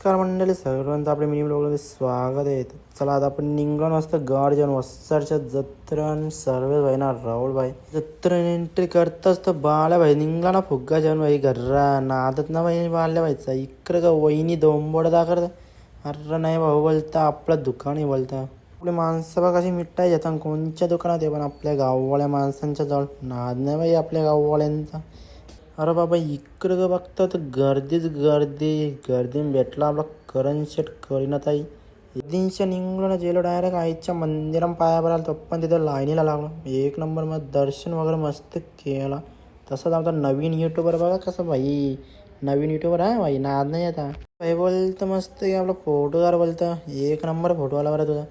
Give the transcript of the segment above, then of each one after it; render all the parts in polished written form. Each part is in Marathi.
नमस्कार मंडळी, सर्वांचं आपल्या मिनी ब्लॉगमध्ये स्वागत आहे. चला आता आपण निघलो नसतं गाड जाऊन वस्सारच्या जत्रण सर्व भाई ना राहुल भाई जत्रण एंट्री करताच तर बाल्या भाई निघला ना फुग्गा जाऊन भाई घर्रा नादत ना भाई बाल्या भाईचा इकडं का वहिनी दोंबोड दाखवत. अरे नाही भाऊ बोलता आपलं दुकान बोलता आपली माणसं बघ कशी मिठाई घेतात कोणच्या दुकानात आहे पण आपल्या गाववाल्या माणसांच्या जवळ नाद नाही भाई आपल्या गाववाल्यांचा. अरे बाबा इकडं ग बघता तर गर्दीच गर्दीने भेटला आपला करण शेट करीनाताई. दिनच्या निघलो ना गेलो डायरेक्ट आईच्या मंदिरात पाया पडायला तो पण तिथं लाईनीला लागलो. एक नंबर मग दर्शन वगैरे मस्त केला. तसंच आमचा नवीन यूट्यूबर बघा कसं भाई नवीन यूट्यूबर आहे भाई नाद नाही आता भाई बोलतं मस्त की आपला फोटोकार बोलतं एक नंबर फोटो आला बरं तुझा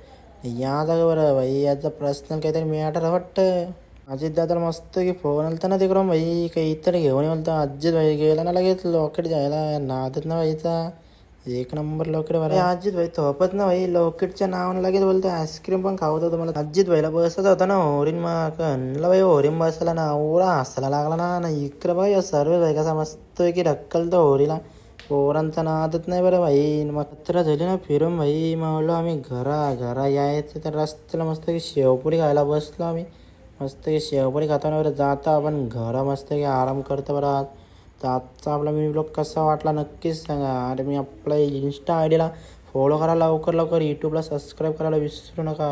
या जागा बरं भाई याचा पर्सनल काहीतरी मॅटर वाटतं. अजित दादाला मस्त की फोन आलता ना तिकडून भाई काही इतर घेऊन बोलतो अजित भाई गेला ना लगेच लॉकेट जायला नादत ना भाईचा एक नंबर लॉकेट बरं. अजित भाई थोपत ना भाई लॉकेटच्या नावानं लगेच बोलतो आईस्क्रीम पण खावत होतं मला. अजित भाईला बसत होता ना होरीन मग आणलं भाई होरीन बसला ना एवढा हसायला लागला ना इकडं भाई सर्व भाई कसा मस्त की ढक्कल तर होरीला पोरांचा नादत नाही बरं भाई. मग कचरा झाली ना फिरून भाई म्हणलो आम्ही घरा यायचं तर रस्त्याला मस्त की शेवपुरी खायला बसलो आम्ही. मस्त की शेवपुरी खाताना बरं जाता आपण घरा मस्त की आराम करतो बरं. आज तर आजचा आपला मिनी ब्लॉग कसा वाटला नक्कीच सांगा. अरे मी आपल्या इन्स्टा आय डीला फॉलो करा लवकर यूट्यूबला सबस्क्राईब करायला विसरू नका.